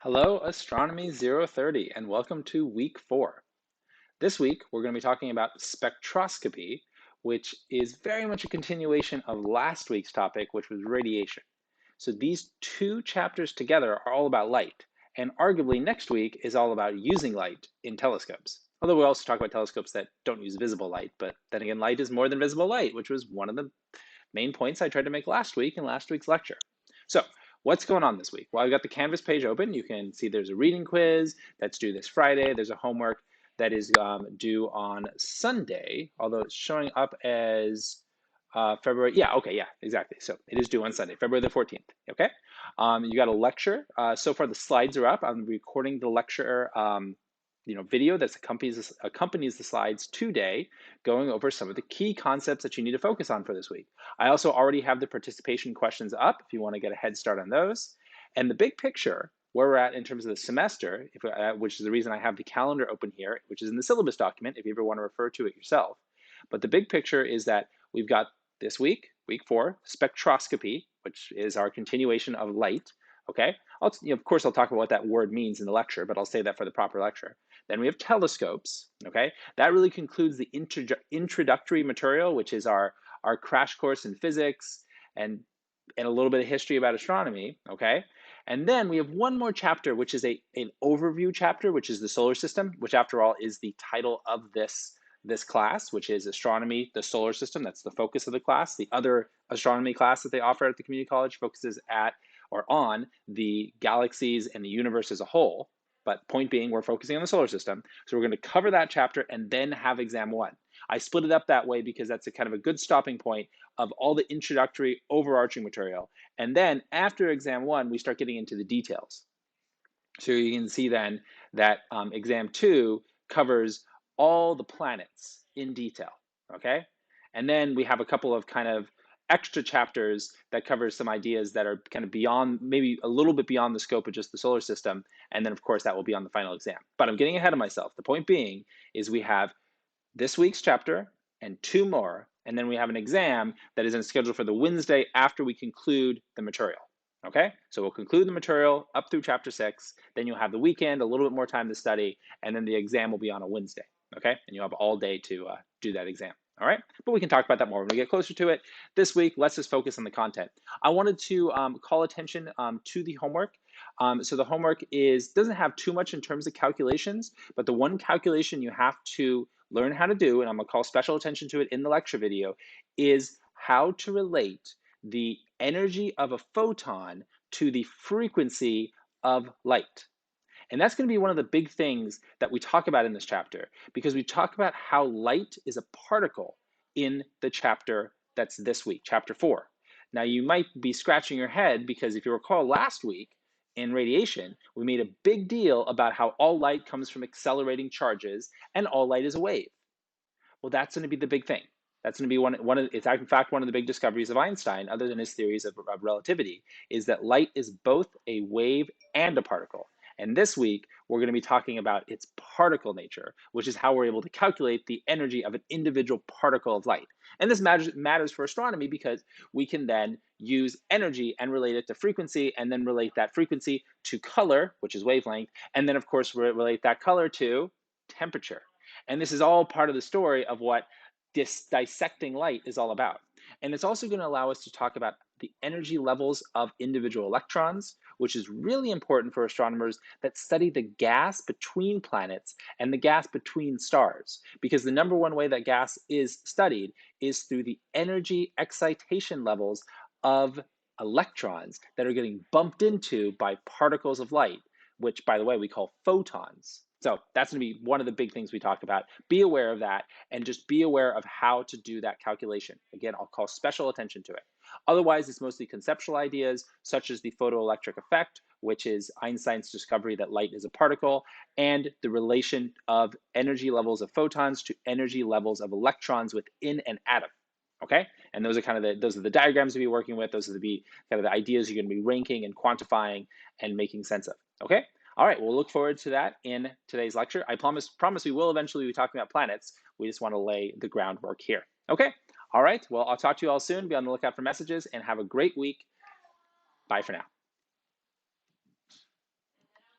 Hello, Astronomy 030, and welcome to week 4. This week, we're going to be talking about spectroscopy, which is very much a continuation of last week's topic, which was radiation. So these two chapters together are all about light, and arguably next week is all about using light in telescopes. Although we'll also talk about telescopes that don't use visible light, but then again, light is more than visible light, which was one of the main points I tried to make last week in last week's lecture. So what's going on this week? Well, I've got the Canvas page open. You can see there's a reading quiz that's due this Friday. There's a homework that is due on Sunday, although it's showing up as February. Yeah, okay, yeah, exactly. So it is due on Sunday, February the 14th. Okay. You got a lecture. So far, the slides are up. I'm recording the lecture. Video that accompanies the slides today, going over some of the key concepts that you need to focus on for this week. I also already have the participation questions up if you want to get a head start on those. And the big picture, where we're at in terms of the semester, which is the reason I have the calendar open here, which is in the syllabus document if you ever want to refer to it yourself. But the big picture is that we've got this week, week 4, spectroscopy, which is our continuation of light. Okay, of course, I'll talk about what that word means in the lecture, but I'll say that for the proper lecture. Then we have telescopes, okay? That really concludes the introductory material, which is our crash course in physics and a little bit of history about astronomy, okay? And then we have one more chapter, which is an overview chapter, which is the solar system, which after all is the title of this class, which is astronomy, the solar system. That's the focus of the class. The other astronomy class that they offer at the community college focuses on the galaxies and the universe as a whole. But point being, we're focusing on the solar system. So we're going to cover that chapter and then have exam 1. I split it up that way because that's a kind of a good stopping point of all the introductory overarching material. And then after exam 1, we start getting into the details. So you can see then that exam 2 covers all the planets in detail, okay? And then we have a couple of kind of extra chapters that cover some ideas that are kind of beyond, maybe a little bit beyond the scope of just the solar system. And then of course that will be on the final exam. But I'm getting ahead of myself. The point being is we have this week's chapter and 2 more, and then we have an exam that is scheduled for the Wednesday after we conclude the material. Okay, so we'll conclude the material up through chapter 6, then you'll have the weekend, a little bit more time to study, and then the exam will be on a Wednesday. Okay, and you'll have all day to do that exam. All right, but we can talk about that more when we get closer to it. This week, let's just focus on the content. I wanted to call attention to the homework. So the homework doesn't have too much in terms of calculations, but the one calculation you have to learn how to do, and I'm gonna call special attention to it in the lecture video, is how to relate the energy of a photon to the frequency of light. And that's going to be one of the big things that we talk about in this chapter, because we talk about how light is a particle in the chapter that's this week, chapter 4. Now, you might be scratching your head because if you recall last week in radiation, we made a big deal about how all light comes from accelerating charges and all light is a wave. Well, that's going to be the big thing. That's going to be it's in fact one of the big discoveries of Einstein, other than his theories of relativity, is that light is both a wave and a particle. And this week, we're going to be talking about its particle nature, which is how we're able to calculate the energy of an individual particle of light. And this matters for astronomy because we can then use energy and relate it to frequency, and then relate that frequency to color, which is wavelength, and then, of course, relate that color to temperature. And this is all part of the story of what dissecting light is all about. And it's also going to allow us to talk about the energy levels of individual electrons, which is really important for astronomers that study the gas between planets and the gas between stars. Because the number one way that gas is studied is through the energy excitation levels of electrons that are getting bumped into by particles of light, which, by the way, we call photons. So that's going to be one of the big things we talk about. Be aware of that and just be aware of how to do that calculation. Again, I'll call special attention to it. Otherwise, it's mostly conceptual ideas such as the photoelectric effect, which is Einstein's discovery that light is a particle, and the relation of energy levels of photons to energy levels of electrons within an atom. Okay, and those are kind of the diagrams to be working with. Those are kind of the ideas you're going to be ranking and quantifying and making sense of. Okay. All right, we'll look forward to that in today's lecture. I promise we will eventually be talking about planets. We just want to lay the groundwork here. Okay, all right, well, I'll talk to you all soon. Be on the lookout for messages and have a great week. Bye for now.